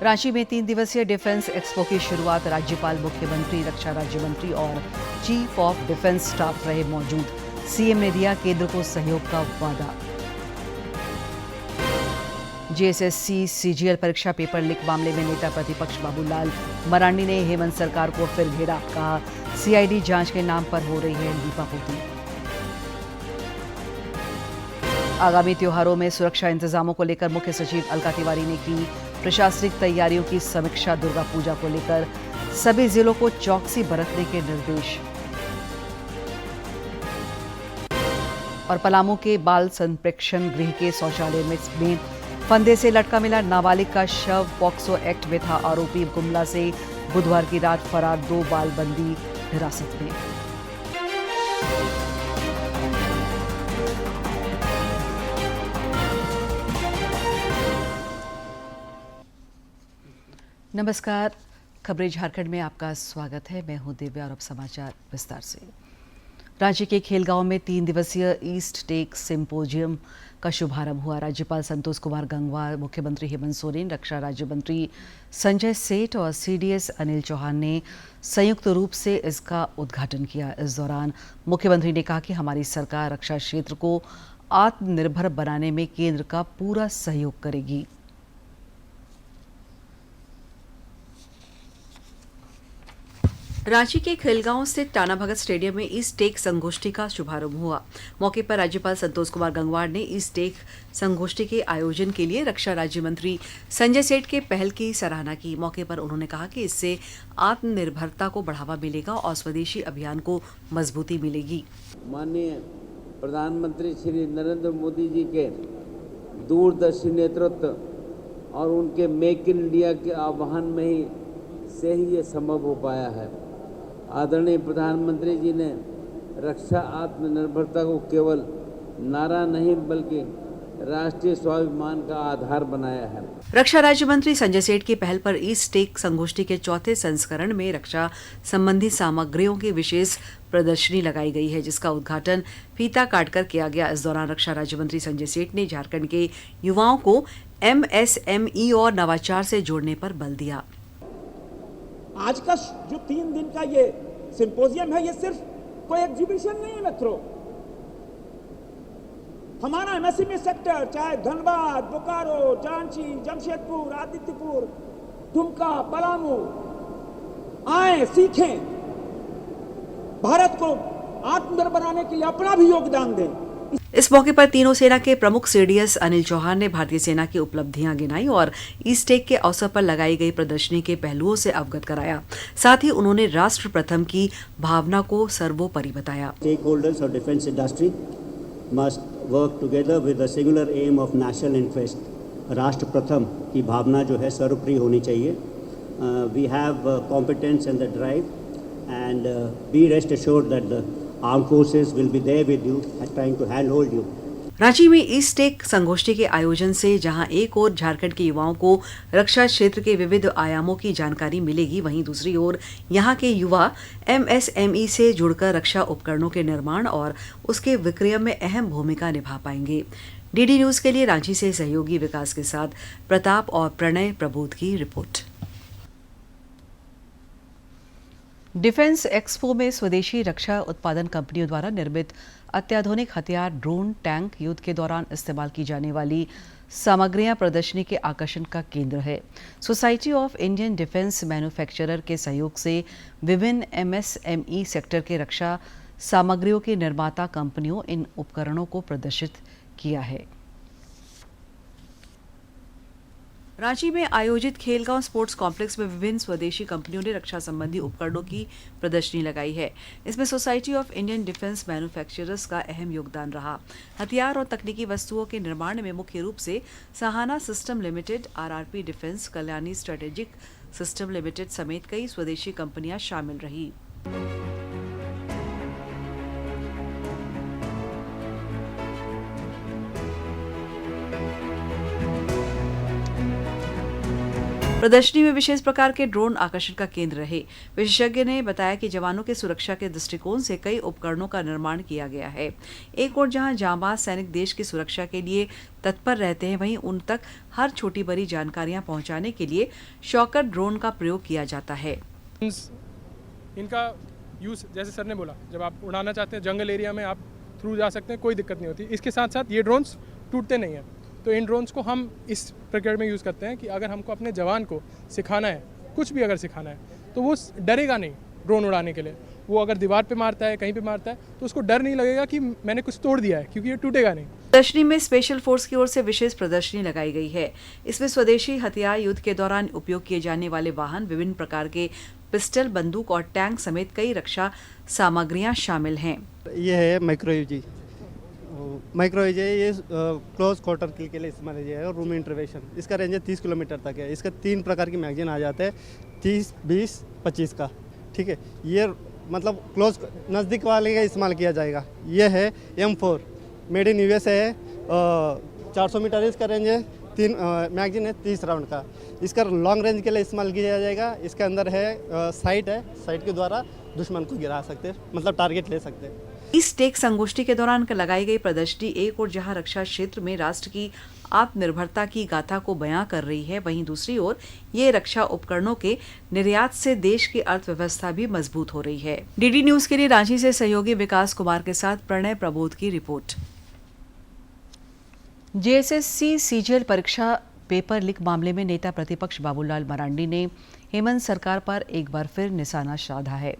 रांची में 3 दिवसीय defence expo की शुरुआत राज्यपाल, मुख्यमंत्री, रक्षा राज्य मंत्री और चीफ ऑफ डिफेंस स्टाफ रहे मौजूद। सीएम ने दिया केंद्र को सहयोग का वादा। जेएसएससी सीजीएल परीक्षा पेपर लीक मामले में नेता प्रतिपक्ष बाबूलाल मरांडी ने हेमंत सरकार को फिर घेरा। कहा, सीआईडी जांच के नाम पर हो रही है लीपापोती। आगामी त्योहारों में सुरक्षा इंतजामों को लेकर मुख्य सचिव अलका तिवारी ने की प्रशासनिक तैयारियों की समीक्षा। दुर्गा पूजा को लेकर सभी जिलों को चौकसी बरतने के निर्देश। और पलामू के बाल संप्रेक्षण गृह के शौचालय में फंदे से लटका मिला नाबालिग का शव। पॉक्सो एक्ट में था आरोपी। गुमला से बुधवार की रात फरार 2 बाल बंदी हिरासत में। नमस्कार, खबरें झारखंड में आपका स्वागत है। मैं हूं दिव्या और अब समाचार विस्तार से। रांची के खेलगांव में 3 दिवसीय ईस्ट टेक सिंपोजियम का शुभारंभ हुआ। राज्यपाल संतोष कुमार गंगवार, मुख्यमंत्री हेमंत सोरेन, रक्षा राज्य मंत्री संजय सेठ और सीडीएस अनिल चौहान ने संयुक्त रूप से इसका उद्घाटन किया। इस दौरान मुख्यमंत्री ने कहा कि हमारी सरकार रक्षा क्षेत्र को आत्मनिर्भर बनाने में केंद्र का पूरा सहयोग करेगी। रांची के खेलगांव स्थित टाना भगत स्टेडियम में ईस्ट टेक संगोष्ठी का शुभारंभ हुआ। मौके पर राज्यपाल संतोष कुमार गंगवार ने ईस्ट टेक संगोष्ठी के आयोजन के लिए रक्षा राज्य मंत्री संजय सेठ के पहल की सराहना की। मौके पर उन्होंने कहा कि इससे आत्मनिर्भरता को बढ़ावा मिलेगा और स्वदेशी अभियान को मजबूती मिलेगी। माननीय प्रधानमंत्री श्री नरेंद्र मोदी जी के दूरदर्शी नेतृत्व और उनके मेक इन इंडिया के आह्वान में ही से ही ये संभव हो पाया है। आदरणीय प्रधानमंत्री जी ने रक्षा आत्मनिर्भरता को केवल नारा नहीं बल्कि राष्ट्रीय स्वाभिमान का आधार बनाया है। रक्षा राज्य मंत्री संजय सेठ की पहल पर ईस्ट टेक संगोष्ठी के 4थे संस्करण में रक्षा संबंधी सामग्रियों की विशेष प्रदर्शनी लगाई गई है, जिसका उद्घाटन फीता काटकर किया गया। इस दौरान रक्षा राज्य मंत्री संजय सेठ ने झारखंड के युवाओं को एमएसएमई और नवाचार से जोड़ने पर बल दिया। आज का जो 3 दिन का ये सिंपोजियम है, ये सिर्फ कोई एग्जीबिशन नहीं है मित्रों। हमारा एमएसएमई सेक्टर चाहे धनबाद, बोकारो, झांसी, जमशेदपुर, आदित्यपुर, दुमका, पलामू आए, सीखें, भारत को आत्मनिर्भर बनाने के लिए अपना भी योगदान दें। इस मौके पर तीनों सेना के प्रमुख सीडीएस अनिल चौहान ने भारतीय सेना की उपलब्धियां गिनाई और ईस्ट टेक के अवसर पर लगाई गई प्रदर्शनी के पहलुओं से अवगत कराया। साथ ही उन्होंने राष्ट्र प्रथम की भावना को सर्वोपरि बताया। Stakeholders of defense industry must work together with the singular aim of national interest. राष्ट्र प्रथम की भावना जो है सर्वोपरि होनी चाहिए। We have competence and the drive and be rest assured that the armed forces will be there with you and trying to handhold you. Ranchi में east take संगोष्ठी के आयोजन से जहां एक ओर झारखंड के युवाओं को रक्षा क्षेत्र के विविध आयामों की जानकारी मिलेगी, वहीं दूसरी ओर यहां के युवा एमएसएमई से जुड़कर रक्षा उपकरणों के निर्माण और उसके विक्रय में अहम भूमिका निभा पाएंगे। डीडी न्यूज के लिए रांची से सहयोगी विकास के साथ प्रताप और प्रणय प्रबोध की रिपोर्ट। डिफेंस एक्सपो में स्वदेशी रक्षा उत्पादन कंपनियों द्वारा निर्मित अत्याधुनिक हथियार, ड्रोन, टैंक, युद्ध के दौरान इस्तेमाल की जाने वाली सामग्रियां प्रदर्शनी के आकर्षण का केंद्र है। Society of Indian defence manufacturer के सहयोग से विभिन्न एमएसएमई सेक्टर के रक्षा सामग्रियों की निर्माता कंपनियों इन उपकरणों को प्रदर्शित किया है। रांची में आयोजित खेलगांव स्पोर्ट्स कॉम्प्लेक्स में विभिन्न स्वदेशी कंपनियों ने रक्षा संबंधी उपकरणों की प्रदर्शनी लगाई है। इसमें society of Indian defence manufacturers का अहम योगदान रहा। हथियार और तकनीकी वस्तुओं के निर्माण में मुख्य रूप से Sahana system limited, RRP defence, Kalyani strategic system limited समेत कई स्वदेशी कंपनियां शामिल रही। प्रदर्शनी में विशेष प्रकार के ड्रोन आकर्षण का केंद्र रहे। विशेषज्ञ ने बताया कि जवानों के सुरक्षा के दृष्टिकोण से कई उपकरणों का निर्माण किया गया है। एक और जहां जांबाज सैनिक देश की सुरक्षा के लिए तत्पर रहते हैं, वहीं उन तक हर छोटी बड़ी जानकारियां पहुंचाने के लिए शॉकर ड्रोन का प्रयोग किया जाता है। इनका यूज़ जैसे सर ने बोला, जब आप उड़ाना चाहते हैं जंगल एरिया में आप थ्रू जा सकते हैं, कोई दिक्कत नहीं होती। इसके साथ साथ ये ड्रोन्स टूटते नहीं हैं, तो इन ड्रोन्स को हम इस प्रक्रिया में यूज़ करते हैं कि अगर हमको अपने जवान को सिखाना है, कुछ भी अगर सिखाना है, तो वो डरेगा नहीं ड्रोन उड़ाने के लिए। वो अगर दीवार पे मारता है, कहीं पे मारता है, तो उसको डर नहीं लगेगा कि मैंने कुछ तोड़ दिया है, क्योंकि ये टूटेगा नहीं। प्रदर्शनी में स्पेशल फोर्स की ओर से विशेष प्रदर्शनी लगाई गई है। इसमें स्वदेशी हथियार, युद्ध के दौरान उपयोग किए जाने वाले वाहन, विभिन्न प्रकार के पिस्टल, बंदूक और टैंक समेत कई रक्षा सामग्रियां शामिल हैं। ये है माइक्रो यूजी। माइक्रो यूजी ये क्लोज क्वार्टर किल के लिए इस्तेमाल किया है, रूम इंटरवेशन। इसका रेंज 30 किलोमीटर तक है। इसका 3 प्रकार की मैगजीन आ जाते हैं, 30, 20, 25 का। ठीक है, ये मतलब क्लोज नज़दीक वाले का इस्तेमाल किया जाएगा। ये है M4 मेड इन USA है, 400 मीटर इसका रेंज है। 3 मैगजीन है 30 राउंड का। इसका लॉन्ग रेंज के लिए इस्तेमाल किया जाएगा। इसके अंदर है साइट है, साइट के द्वारा दुश्मन को गिरा सकते हैं, मतलब टारगेट ले सकते हैं। इस टेक संगोष्ठी के दौरान लगाई गई प्रदर्शनी एक और जहां रक्षा क्षेत्र में राष्ट्र की आत्मनिर्भरता की गाथा को बयां कर रही है, वहीं दूसरी ओर ये रक्षा उपकरणों के निर्यात से देश की अर्थव्यवस्था भी मजबूत हो रही है। DD न्यूज के लिए रांची से सहयोगी विकास कुमार के साथ प्रणय प्रबोध की रिपोर्ट। JSSC CGL परीक्षा पेपर लीक मामले में नेता प्रतिपक्ष बाबूलाल मरांडी ने हेमंत सरकार पर एक बार फिर निशाना साधा है।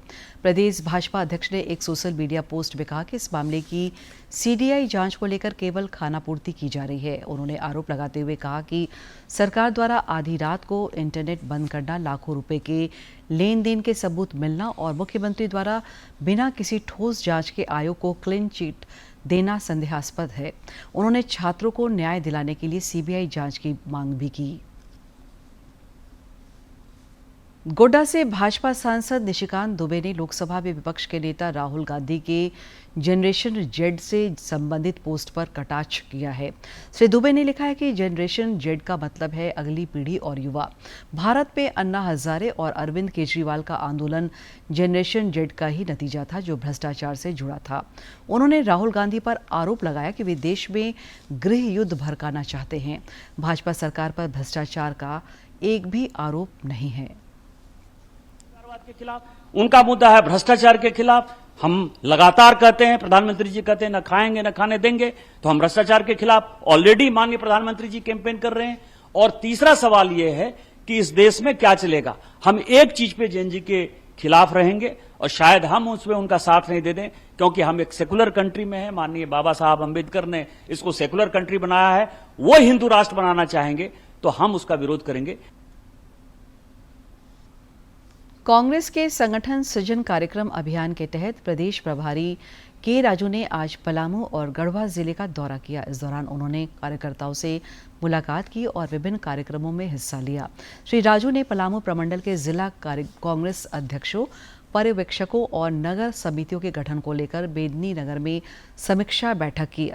प्रदेश भाजपा अध्यक्ष ने एक सोशल मीडिया पोस्ट में कहा कि इस मामले की CDI जांच को लेकर केवल खानापूर्ति की जा रही है। उन्होंने आरोप लगाते हुए कहा कि सरकार द्वारा आधी रात को इंटरनेट बंद करना, लाखों रुपए के लेन देन के सबूत मिलना और मुख्यमंत्री द्वारा बिना किसी ठोस जांच के आयोग को क्लीन चिट देना संदेहास्पद है। उन्होंने छात्रों को न्याय दिलाने के लिए CBI जांच की मांग भी की। गोड्डा से भाजपा सांसद निशिकांत दुबे ने लोकसभा में विपक्ष के नेता राहुल गांधी के जनरेशन जेड से संबंधित पोस्ट पर कटाक्ष किया है। श्री दुबे ने लिखा है कि जनरेशन जेड का मतलब है अगली पीढ़ी और युवा। भारत में अन्ना हजारे और अरविंद केजरीवाल का आंदोलन जनरेशन जेड का ही नतीजा था, जो भ्रष्टाचार से जुड़ा था। उन्होंने राहुल गांधी पर आरोप लगाया कि वे देश में गृह युद्ध भड़काना चाहते हैं। भाजपा सरकार पर भ्रष्टाचार का एक भी आरोप नहीं है। के खिलाफ उनका मुद्दा है भ्रष्टाचार के खिलाफ। हम लगातार कहते हैं, प्रधानमंत्री जी कहते हैं न खाएंगे न खाने देंगे, तो हम भ्रष्टाचार के खिलाफ ऑलरेडी माननीय प्रधानमंत्री जी कैंपेन कर रहे हैं। और तीसरा सवाल यह है कि इस देश में क्या चलेगा। हम एक चीज पे जेएनजी के खिलाफ रहेंगे और शायद हम उसमें उनका साथ नहीं दे दें, क्योंकि हम एक सेकुलर कंट्री में है। माननीय बाबा साहब अंबेडकर ने इसको सेकुलर कंट्री बनाया है, वो हिंदू राष्ट्र बनाना चाहेंगे तो हम उसका विरोध करेंगे। कांग्रेस के संगठन सृजन कार्यक्रम अभियान के तहत प्रदेश प्रभारी के राजू ने आज पलामू और गढ़वा जिले का दौरा किया। इस दौरान उन्होंने कार्यकर्ताओं से मुलाकात की और विभिन्न कार्यक्रमों में हिस्सा लिया। श्री राजू ने पलामू प्रमंडल के जिला कांग्रेस अध्यक्षों, पर्यवेक्षकों और नगर समितियों के गठन को लेकर बेदनी नगर में समीक्षा बैठक की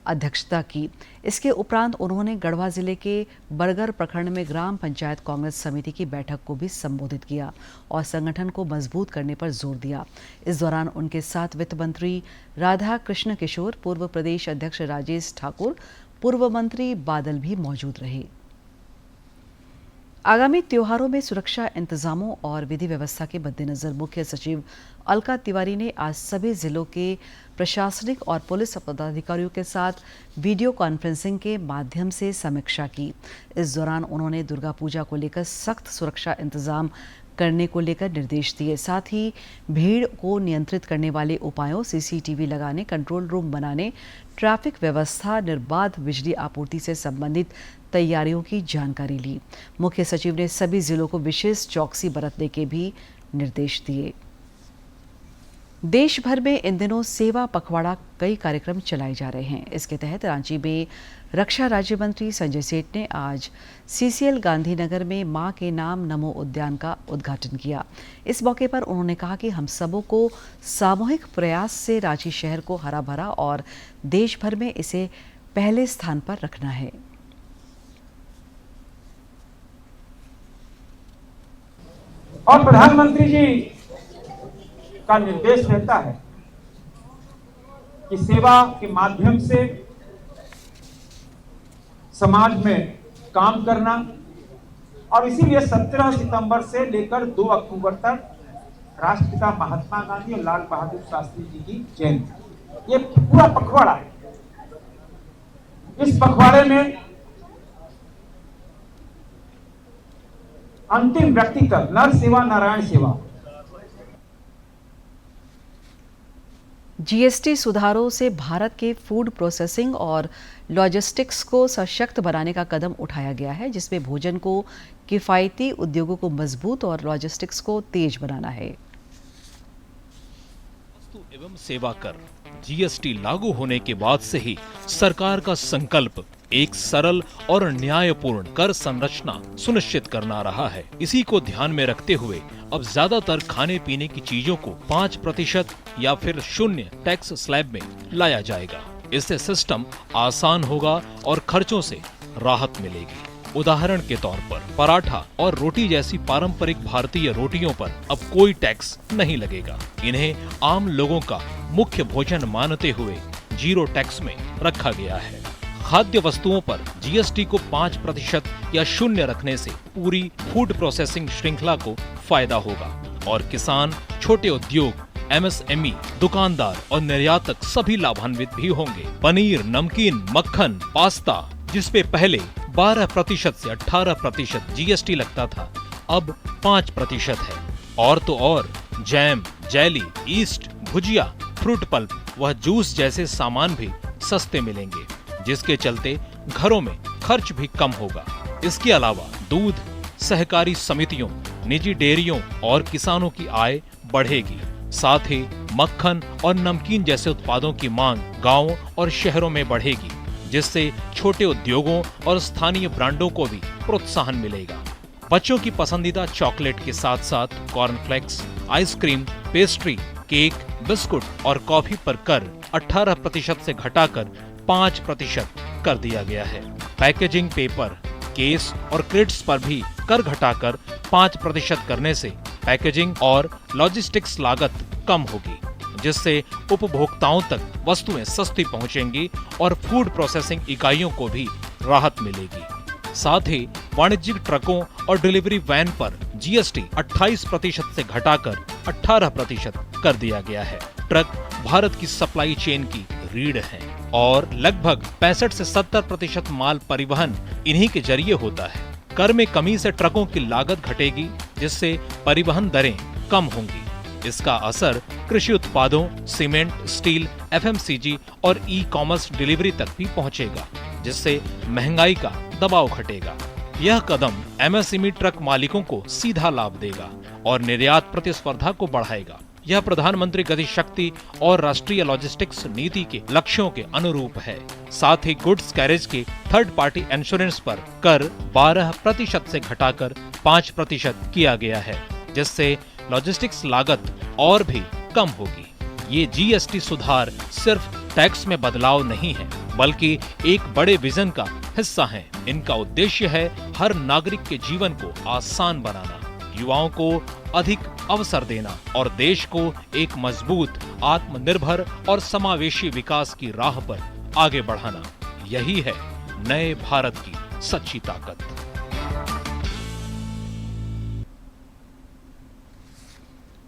अध्यक्षता की। इसके उपरांत उन्होंने गढ़वा जिले के बरगर प्रखंड में ग्राम पंचायत कांग्रेस समिति की बैठक को भी संबोधित किया और संगठन को मजबूत करने पर जोर दिया। इस दौरान उनके साथ वित्त मंत्री राधा कृष्ण किशोर, पूर्व प्रदेश अध्यक्ष राजेश ठाकुर, पूर्व मंत्री बादल भी मौजूद रहे। आगामी त्योहारों में सुरक्षा इंतजामों और विधि व्यवस्था के मद्देनजर मुख्य सचिव अलका तिवारी ने आज सभी जिलों के प्रशासनिक और पुलिस पदाधिकारियों के साथ वीडियो कॉन्फ्रेंसिंग के माध्यम से समीक्षा की। इस दौरान उन्होंने दुर्गा पूजा को लेकर सख्त सुरक्षा इंतजाम करने को लेकर निर्देश दिए। साथ ही भीड़ को नियंत्रित करने वाले उपायों, CCTV लगाने, कंट्रोल रूम बनाने, ट्रैफिक व्यवस्था, निर्बाध बिजली आपूर्ति से संबंधित तैयारियों की जानकारी ली। मुख्य सचिव ने सभी जिलों को विशेष चौकसी बरतने के भी निर्देश दिए। देश भर में इन दिनों सेवा पखवाड़ा कई कार्यक्रम चलाए जा रहे हैं। इसके तहत रांची में रक्षा राज्य मंत्री संजय सेठ ने आज CCL गांधीनगर में मां के नाम नमो उद्यान का उद्घाटन किया। इस मौके पर उन्होंने कहा कि हम सबों को सामूहिक प्रयास से रांची शहर को हरा भरा और देश भर में इसे पहले स्थान पर रखना है। और प्रधानमंत्री जी का निर्देश रहता है कि सेवा के माध्यम से समाज में काम करना, और इसीलिए 17 सितंबर से लेकर 2 अक्टूबर तक राष्ट्रपिता महात्मा गांधी और लाल बहादुर शास्त्री जी की जयंती, ये पूरा पखवाड़ा है। इस पखवाड़े में अंतिम व्यक्ति तक नर सेवा नारायण सेवा। जीएसटी सुधारों से भारत के फूड प्रोसेसिंग और लॉजिस्टिक्स को सशक्त बनाने का कदम उठाया गया है, जिसमें भोजन को किफायती, उद्योगों को मजबूत और लॉजिस्टिक्स को तेज बनाना है। वस्तु एवं सेवा कर जीएसटी लागू होने के बाद से ही सरकार का संकल्प एक सरल और न्यायपूर्ण कर संरचना सुनिश्चित करना रहा है। इसी को ध्यान में रखते हुए अब ज्यादातर खाने पीने की चीजों को 5% या फिर 0 टैक्स स्लैब में लाया जाएगा। इससे सिस्टम आसान होगा और खर्चों से राहत मिलेगी। उदाहरण के तौर पर पराठा और रोटी जैसी पारंपरिक भारतीय रोटियों पर अब कोई टैक्स नहीं लगेगा। इन्हें आम लोगों का मुख्य भोजन मानते हुए 0 टैक्स में रखा गया है। खाद्य वस्तुओं पर जीएसटी को 5% या 0 रखने से पूरी फूड प्रोसेसिंग श्रृंखला को फायदा होगा और किसान, छोटे उद्योग, एमएसएमई, दुकानदार और निर्यातक सभी लाभान्वित भी होंगे। पनीर, नमकीन, मक्खन, पास्ता, जिसपे पहले 12% से 18% जीएसटी लगता था, अब 5% है। और तो और जैम, जेली, ईस्ट, भुजिया, फ्रूट पल्प व जूस जैसे सामान भी सस्ते मिलेंगे, जिसके चलते घरों में खर्च भी कम होगा। इसके अलावा दूध, सहकारी समितियों, निजी डेयरियों और किसानों की आय बढ़ेगी। साथ ही मक्खन और नमकीन जैसे उत्पादों की मांग गांवों और शहरों में बढ़ेगी, जिससे छोटे उद्योगों और स्थानीय ब्रांडों को भी प्रोत्साहन मिलेगा। बच्चों की पसंदीदा चॉकलेट के साथ साथ cornflakes, ice cream, pastry, cake, biscuit और कॉफी पर कर 18% से घटाकर 5% कर दिया गया है। पैकेजिंग पेपर, केस और क्रेट्स पर भी कर घटाकर 5% करने से पैकेजिंग और लॉजिस्टिक्स लागत कम होगी, जिससे उपभोक्ताओं तक वस्तुएं सस्ती पहुंचेंगी और फूड प्रोसेसिंग इकाइयों को भी राहत मिलेगी। साथ ही वाणिज्यिक ट्रकों और डिलीवरी वैन पर जीएसटी 28% से घटाकर 18% कर दिया गया है। ट्रक भारत की सप्लाई चेन की रीढ़ है और लगभग 65 से 70% माल परिवहन इन्हीं के जरिए होता है। कर में कमी से ट्रकों की लागत घटेगी, जिससे परिवहन दरें कम होंगी। इसका असर कृषि उत्पादों, सीमेंट, स्टील, एफएमसीजी और ई कॉमर्स डिलीवरी तक भी पहुंचेगा, जिससे महंगाई का दबाव घटेगा। यह कदम एमएसएमई ट्रक मालिकों को सीधा लाभ देगा और निर्यात प्रतिस्पर्धा को बढ़ाएगा। यह प्रधानमंत्री गति शक्ति और राष्ट्रीय लॉजिस्टिक्स नीति के लक्ष्यों के अनुरूप है। साथ ही गुड्स कैरेज के थर्ड पार्टी इंश्योरेंस पर कर 12% से घटाकर 5% किया गया है, जिससे लॉजिस्टिक्स लागत और भी कम होगी। ये जीएसटी सुधार सिर्फ टैक्स में बदलाव नहीं है, बल्कि एक बड़े विजन का हिस्सा है। इनका उद्देश्य है हर नागरिक के जीवन को आसान बनाना, युवाओं को अधिक अवसर देना और देश को एक मजबूत, आत्मनिर्भर और समावेशी विकास की राह पर आगे बढ़ाना। यही है नए भारत की सच्ची ताकत।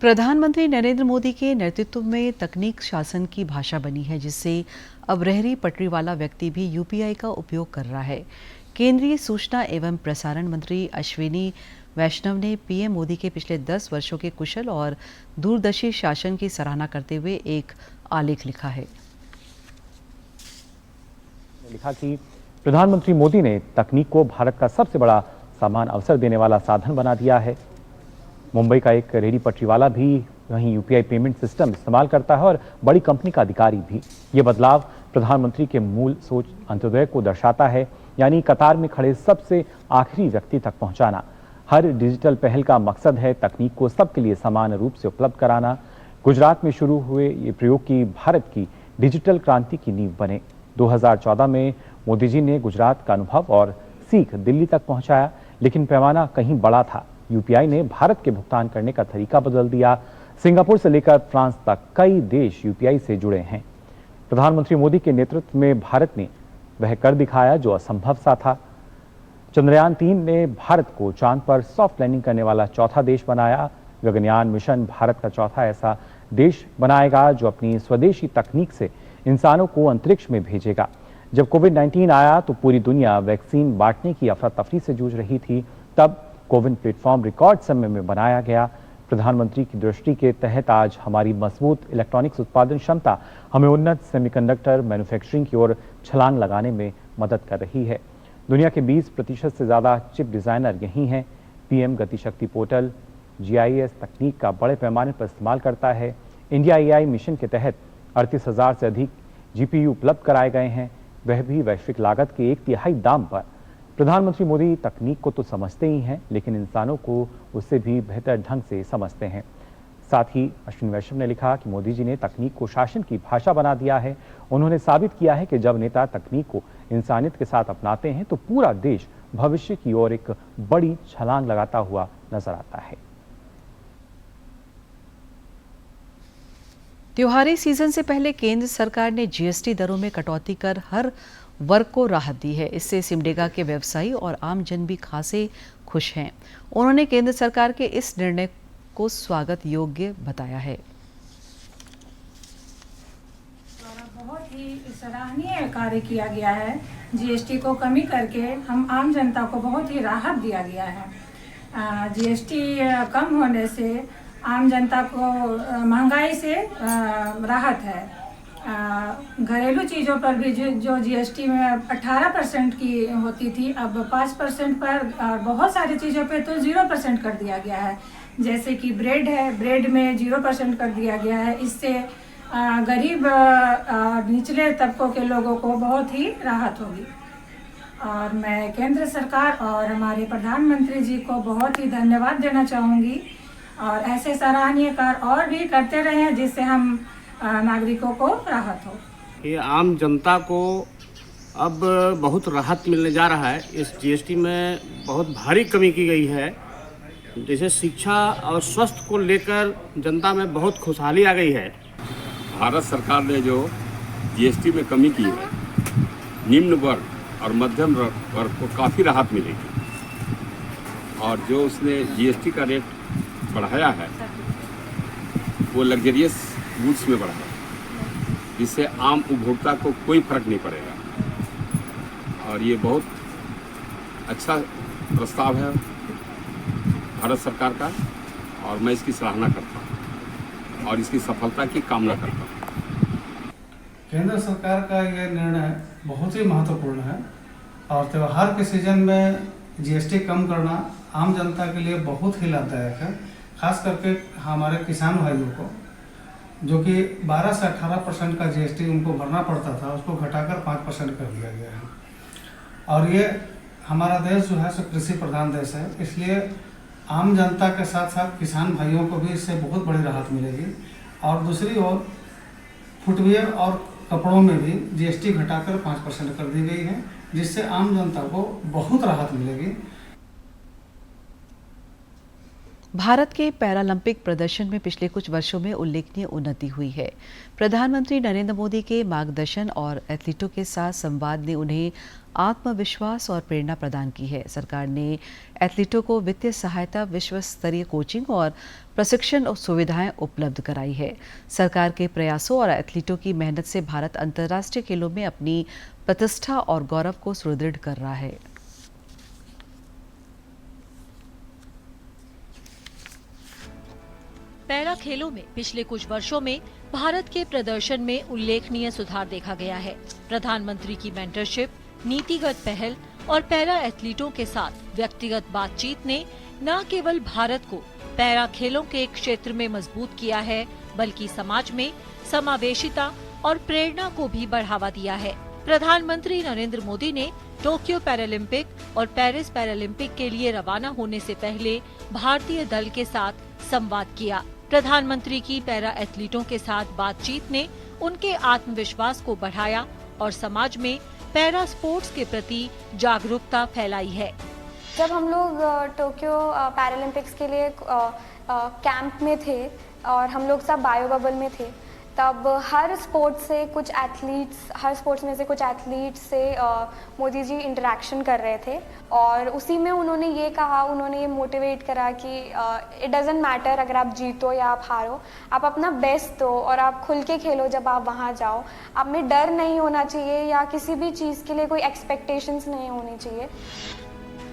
प्रधानमंत्री नरेंद्र मोदी के नेतृत्व में तकनीक शासन की भाषा बनी है, जिससे अब रेहड़ी पटरी वाला व्यक्ति भी यूपीआई का उपयोग कर रहा है। केंद्रीय सूचना एवं प्रसारण मंत्री अश्विनी वैष्णव ने पीएम मोदी के पिछले 10 वर्षों के कुशल और दूरदर्शी शासन की सराहना करते हुए एक आलेख लिखा है। लिखा कि प्रधानमंत्री मोदी ने तकनीक को भारत का सबसे बड़ा समान अवसर देने वाला साधन बना दिया है। मुंबई का एक रेहड़ी पटरी वाला भी वहीं यूपीआई पेमेंट सिस्टम इस्तेमाल करता है और बड़ी कंपनी का अधिकारी भी। ये बदलाव प्रधानमंत्री के मूल सोच अंत्योदय को दर्शाता है, यानी कतार में खड़े सबसे आखिरी व्यक्ति तक पहुंचाना। हर डिजिटल पहल का मकसद है तकनीक को सबके लिए समान रूप से उपलब्ध कराना। गुजरात में शुरू हुए ये प्रयोग की भारत की डिजिटल क्रांति की नींव बने। 2014 में मोदी जी ने गुजरात का अनुभव और सीख दिल्ली तक पहुंचाया, लेकिन पैमाना कहीं बड़ा था। यूपीआई ने भारत के भुगतान करने का तरीका बदल दिया। सिंगापुर से लेकर फ्रांस तक कई देश यूपीआई से जुड़े हैं। प्रधानमंत्री मोदी के नेतृत्व में भारत ने वह कर दिखाया जो असंभव सा था। चंद्रयान 3 ने भारत को चांद पर सॉफ्ट लैंडिंग करने वाला चौथा देश बनाया। गगनयान मिशन भारत का चौथा ऐसा देश बनाएगा जो अपनी स्वदेशी तकनीक से इंसानों को अंतरिक्ष में भेजेगा। जब कोविड-19 आया तो पूरी दुनिया वैक्सीन बांटने की अफरा तफरी से जूझ रही थी। तब कोविन प्लेटफॉर्म रिकॉर्ड समय में बनाया गया। प्रधानमंत्री की दृष्टि के तहत आज हमारी मजबूत इलेक्ट्रॉनिक्स उत्पादन क्षमता हमें उन्नत सेमीकंडक्टर मैन्युफैक्चरिंग की ओर छलांग लगाने में मदद कर रही है। दुनिया के 20% से ज्यादा चिप डिजाइनर यही हैं। पीएम गतिशक्ति पोर्टल जीआईएस तकनीक का बड़े पैमाने पर इस्तेमाल करता है। इंडिया एआई मिशन के तहत 38,000 से अधिक जीपीयू उपलब्ध कराए गए हैं, वह भी वैश्विक लागत के 1/3 दाम पर। प्रधानमंत्री मोदी तकनीक को तो समझते ही हैं, लेकिन इंसानों को उससे भी बेहतर ढंग से समझते हैं। साथ ही अश्विन वैष्णव ने लिखा कि मोदी जी ने तकनीक को शासन की भाषा बना दिया है। उन्होंने साबित किया है कि जब नेता तकनीक को इंसानियत के साथ अपनाते हैं तो पूरा देश भविष्य की ओर एक बड़ी छलांग लगाता हुआ नजर आता है। त्योहारी सीजन से पहले केंद्र सरकार ने जीएसटी दरों में कटौती कर हर वर्ग को राहत दी है। इससे सिमडेगा के व्यवसायी और आम जन भी खासे खुश हैं। उन्होंने केंद्र सरकार के इस निर्णय को स्वागत योग्य बताया है। बहुत ही सराहनीय कार्य किया गया है। जीएसटी को कमी करके हम आम जनता को बहुत ही राहत दिया गया है। जीएसटी कम होने से आम जनता को महंगाई से राहत है। घरेलू चीज़ों पर भी जो जीएसटी में 18% की होती थी, अब 5% पर, और बहुत सारी चीज़ों पे तो 0% कर दिया गया है। जैसे कि ब्रेड है, ब्रेड में 0% कर दिया गया है। इससे गरीब निचले तबकों के लोगों को बहुत ही राहत होगी। और मैं केंद्र सरकार और हमारे प्रधानमंत्री जी को बहुत ही धन्यवाद देना चाहूँगी और ऐसे सराहनीय कार्य और भी करते रहें जिससे हम नागरिकों को राहत हो। ये आम जनता को अब बहुत राहत मिलने जा रहा है। इस जीएसटी में बहुत भारी कमी की गई है। जैसे शिक्षा और स्वास्थ्य को लेकर जनता में बहुत खुशहाली आ गई है। भारत सरकार ने जो जीएसटी में कमी की है, निम्न वर्ग और मध्यम वर्ग को काफ़ी राहत मिलेगी। और जो उसने जीएसटी का रेट बढ़ाया है वो लग्जरियस गुड्स में बढ़ाया, जिससे आम उपभोक्ता को कोई फर्क नहीं पड़ेगा। और ये बहुत अच्छा प्रस्ताव है भारत सरकार का और मैं इसकी सराहना करता हूँ और इसकी सफलता की कामना करता हूँ। केंद्र सरकार का यह निर्णय बहुत ही महत्वपूर्ण है और त्यौहार के सीजन में जीएसटी कम करना आम जनता के लिए बहुत ही लाभदायक है। खास करके हमारे किसान भाइयों को, जो कि 12 से 18% का जीएसटी उनको भरना पड़ता था, उसको घटाकर 5% कर दिया गया है। और ये हमारा देश जो है सो कृषि प्रधान देश है, इसलिए आम जनता के साथ साथ किसान भाइयों को भी इससे बहुत बड़ी राहत मिलेगी। और दूसरी ओर फुटवियर और कपड़ों में भी जीएसटी घटाकर 5% कर दी गई है, जिससे आम जनता को बहुत राहत मिलेगी। भारत के पैरालंपिक प्रदर्शन में पिछले कुछ वर्षों में उल्लेखनीय उन्नति हुई है। प्रधानमंत्री नरेंद्र मोदी के मार्गदर्शन और एथलीटों के साथ संवाद ने उन्हें आत्मविश्वास और प्रेरणा प्रदान की है। सरकार ने एथलीटों को वित्तीय सहायता, विश्व स्तरीय कोचिंग और प्रशिक्षण सुविधाएं उपलब्ध कराई है। सरकार के प्रयासों और एथलीटों की मेहनत से भारत अंतर्राष्ट्रीय खेलों में अपनी प्रतिष्ठा और गौरव को सुदृढ़ कर रहा है। पैरा खेलों में पिछले कुछ वर्षों में भारत के प्रदर्शन में उल्लेखनीय सुधार देखा गया है। प्रधानमंत्री की मेंटरशिप, नीतिगत पहल और पैरा एथलीटों के साथ व्यक्तिगत बातचीत ने न केवल भारत को पैरा खेलों के क्षेत्र में मजबूत किया है, बल्कि समाज में समावेशिता और प्रेरणा को भी बढ़ावा दिया है। प्रधानमंत्री नरेंद्र मोदी ने टोक्यो पैरालंपिक और पेरिस पैरालंपिक के लिए रवाना होने से पहले भारतीय दल के साथ संवाद किया। प्रधानमंत्री की पैरा एथलीटों के साथ बातचीत ने उनके आत्मविश्वास को बढ़ाया और समाज में पैरा स्पोर्ट्स के प्रति जागरूकता फैलाई है। जब हम लोग टोक्यो पैरालंपिक्स के लिए कैंप में थे और हम लोग सब बायो बबल में थे, तब हर स्पोर्ट्स में से कुछ एथलीट्स से मोदी जी इंटरेक्शन कर रहे थे और उसी में उन्होंने ये मोटिवेट करा कि इट डजेंट मैटर अगर आप जीतो या आप हारो, आप अपना बेस्ट दो और आप खुल के खेलो। जब आप वहाँ जाओ, आप में डर नहीं होना चाहिए या किसी भी चीज़ के लिए कोई एक्सपेक्टेशंस नहीं होनी चाहिए।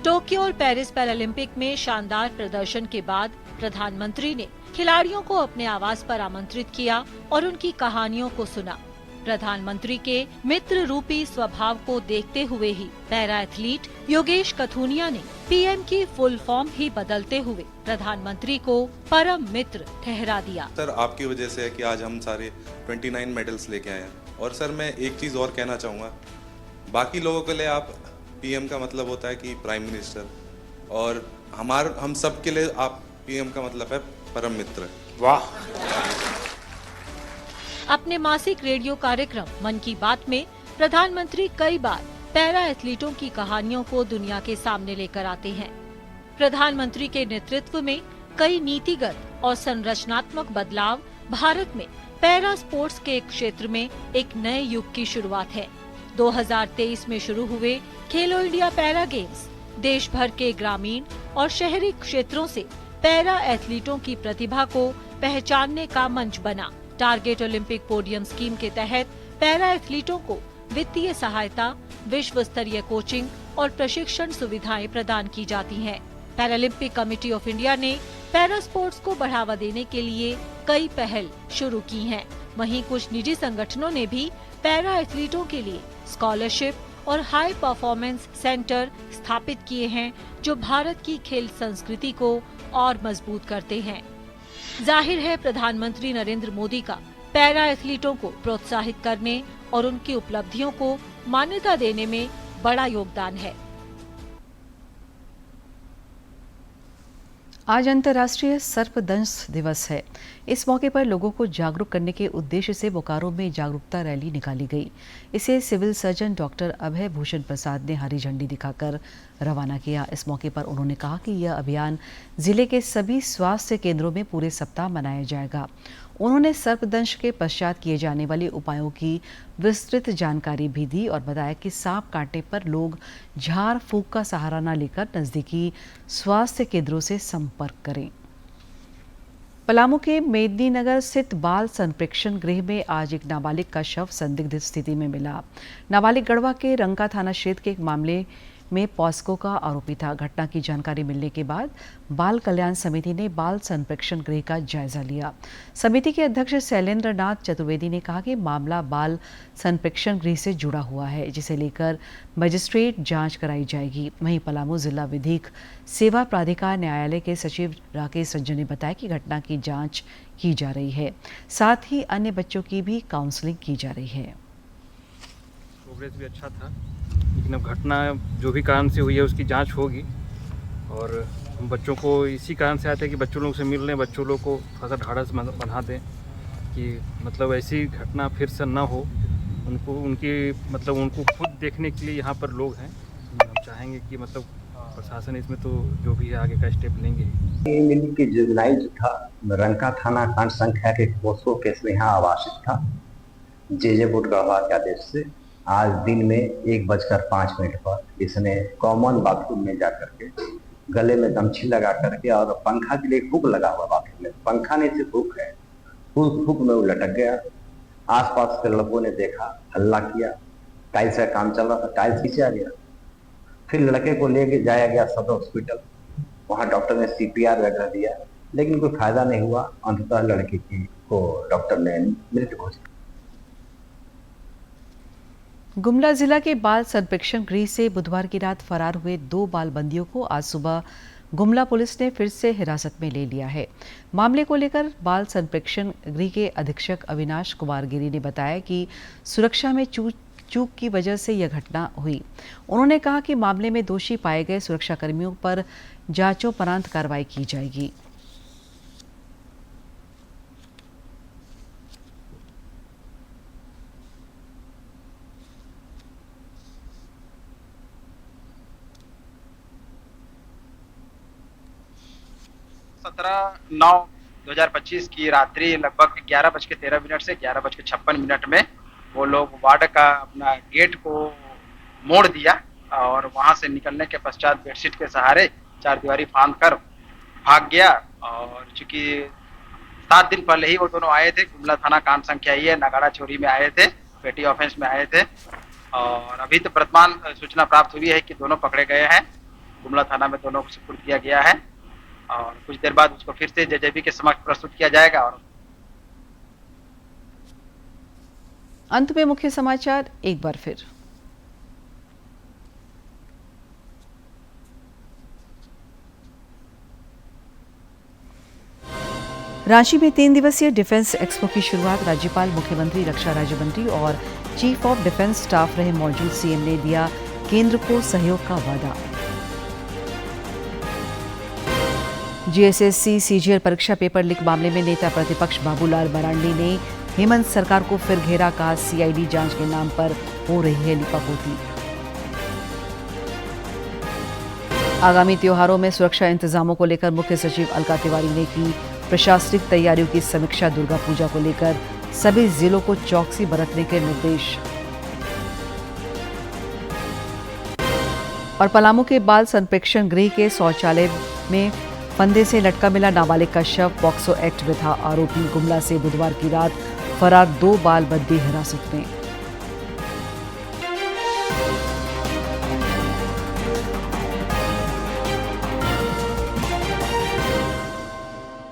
टोक्यो और पेरिस पैरालंपिक में शानदार प्रदर्शन के बाद प्रधानमंत्री ने खिलाड़ियों को अपने आवास पर आमंत्रित किया और उनकी कहानियों को सुना। प्रधानमंत्री के मित्र रूपी स्वभाव को देखते हुए ही पैरा एथलीट योगेश कथुनिया ने पीएम की फुल फॉर्म ही बदलते हुए प्रधानमंत्री को परम मित्र ठहरा दिया। सर, आपकी वजह से है कि आज हम सारे 29 मेडल्स लेके आए हैं। और सर, मैं एक चीज और कहना चाहूँगा, बाकी लोगों के लिए आप पीएम का मतलब होता है कि प्राइम मिनिस्टर, और हम सब के लिए आप पीएम का मतलब है परम मित्र। वाह। अपने मासिक रेडियो कार्यक्रम मन की बात में प्रधानमंत्री कई बार पैरा एथलीटों की कहानियों को दुनिया के सामने लेकर आते हैं। प्रधानमंत्री के नेतृत्व में कई नीतिगत और संरचनात्मक बदलाव भारत में पैरा स्पोर्ट्स के क्षेत्र में एक नए युग की शुरुआत है। 2023 में शुरू हुए खेलो इंडिया पैरा गेम्स देश भर के ग्रामीण और शहरी क्षेत्रों से पैरा एथलीटों की प्रतिभा को पहचानने का मंच बना। टारगेट ओलंपिक पोडियम स्कीम के तहत पैरा एथलीटों को वित्तीय सहायता, विश्व स्तरीय कोचिंग और प्रशिक्षण सुविधाएं प्रदान की जाती हैं। पैरालंपिक कमेटी ऑफ इंडिया ने पैरा स्पोर्ट्स को बढ़ावा देने के लिए कई पहल शुरू की हैं। वहीं कुछ निजी संगठनों ने भी पैरा एथलीटों के लिए स्कॉलरशिप और हाई परफॉर्मेंस सेंटर स्थापित किए हैं, जो भारत की खेल संस्कृति को और मजबूत करते हैं। जाहिर है प्रधानमंत्री नरेंद्र मोदी का पैरा एथलीटों को प्रोत्साहित करने और उनकी उपलब्धियों को मान्यता देने में बड़ा योगदान है। आज अंतर्राष्ट्रीय सर्पदंश दिवस है। इस मौके पर लोगों को जागरूक करने के उद्देश्य से बोकारो में जागरूकता रैली निकाली गई। इसे सिविल सर्जन डॉक्टर अभय भूषण प्रसाद ने हरी झंडी दिखाकर रवाना किया। इस मौके पर उन्होंने कहा कि यह अभियान जिले के सभी स्वास्थ्य केंद्रों में पूरे सप्ताह मनाया जाएगा। उन्होंने सर्पदंश के पश्चात किए जाने वाले उपायों की विस्तृत जानकारी भी दी और बताया कि सांप काटने पर लोग झाड़ फूंक का सहारा न लेकर नजदीकी स्वास्थ्य केंद्रों से संपर्क करें। पलामू के मेदिनीनगर स्थित बाल संप्रेक्षण गृह में आज एक नाबालिग का शव संदिग्ध स्थिति में मिला। नाबालिग गढ़वा के रंका थाना क्षेत्र के एक मामले में पॉस्को का आरोपी था। घटना की जानकारी मिलने के बाद बाल कल्याण समिति ने बाल संप्रेक्षण गृह का जायजा लिया। समिति के अध्यक्ष शैलेंद्र नाथ चतुर्वेदी ने कहा कि मामला बाल संप्रेक्षण गृह से जुड़ा हुआ है, जिसे लेकर मजिस्ट्रेट जांच कराई जाएगी। वहीं पलामू जिला विधिक सेवा प्राधिकार न्यायालय के सचिव राकेश रंजन ने बताया कि घटना की जाँच की जा रही है, साथ ही अन्य बच्चों की भी काउंसलिंग की जा रही है। प्रोग्रेस भी अच्छा था, लेकिन अब घटना जो भी कारण से हुई है उसकी जांच होगी और हम बच्चों को इसी कारण से आते हैं कि बच्चों लोग से मिल लें, बच्चों लोग को थोड़ा सा ढाढ़स बना दें कि मतलब ऐसी घटना फिर से ना हो। उनको खुद देखने के लिए यहाँ पर लोग हैं। हम चाहेंगे कि मतलब प्रशासन इसमें तो जो भी है आगे का स्टेप लेंगे। मिली की जुलाई जो था रंका थाना कांड संख्या के पोस्को केस में यहाँ आवासित था। जे बुट गढ़वा के आदेश से आज दिन में 1:05 पर इसने कॉमन बाथरूम में जाकर के गले में गमछी लगा करके और पंखा के लिए हुक लगा हुआ बाथरूम में, पंखा नहीं सिर्फ हुक है, हुक में वो लटक गया। आसपास के लोगों ने देखा, हल्ला किया, टाइल्स का काम चल रहा था, टाइल्स नीचे आ गया। फिर लड़के को लेके जाया गया सदर हॉस्पिटल, वहाँ डॉक्टर ने CPR वगैरह दिया, लेकिन कोई फायदा नहीं हुआ। अंततः लड़की को डॉक्टर ने मृत घोषित। गुमला जिला के बाल संप्रेक्षण गृह से बुधवार की रात फरार हुए 2 बाल बंदियों को आज सुबह गुमला पुलिस ने फिर से हिरासत में ले लिया है। मामले को लेकर बाल संप्रेक्षण गृह के अधीक्षक अविनाश कुमार गिरी ने बताया कि सुरक्षा में चूक की वजह से यह घटना हुई। उन्होंने कहा कि मामले में दोषी पाए गए सुरक्षाकर्मियों पर जांचोपरांत कार्रवाई की जाएगी। 17/9/2025 की रात्रि लगभग 11:13 से 11:56 में वो लोग वार्ड का अपना गेट को मोड़ दिया और वहां से निकलने के पश्चात बेडशीट के सहारे चारदीवारी फांद कर भाग गया। और चूंकि 7 दिन पहले ही वो दोनों आए थे, गुमला थाना कांड संख्या ये नगाड़ा चोरी में आए थे, पेटी ऑफेंस में आए थे। और अभी तो वर्तमान सूचना प्राप्त हुई है कि दोनों पकड़े गए हैं, गुमला थाना में दोनों को सुपुर्द किया गया है और कुछ देर बाद उसको फिर से जेजेबी के समक्ष प्रस्तुत किया जाएगा। और अंत में मुख्य समाचार एक बार फिर। रांची में 3 दिवसीय डिफेंस एक्सपो की शुरुआत राज्यपाल, मुख्यमंत्री, रक्षा राज्य मंत्री और चीफ ऑफ डिफेंस स्टाफ रहे मौजूद सीएम ने दिया केंद्र को सहयोग का वादा। जीएसएससी सीजीएल परीक्षा पेपर लीक मामले में नेता प्रतिपक्ष बाबूलाल मरांडी ने हेमंत सरकार को फिर घेरा, कहा सीआईडी जांच के नाम पर हो रही है लीपापोती। आगामी त्योहारों में सुरक्षा इंतजामों को लेकर मुख्य सचिव अलका तिवारी ने की प्रशासनिक तैयारियों की समीक्षा। दुर्गा पूजा को लेकर सभी जिलों को चौकसी बरतने के निर्देश। और पलामू के बाल संप्रेक्षण गृह के शौचालय में फंदे से लटका मिला नाबालिग का शव, पॉक्सो एक्ट में था आरोपी। गुमला से बुधवार की रात फरार 2 बाल बंदी हिरासत में।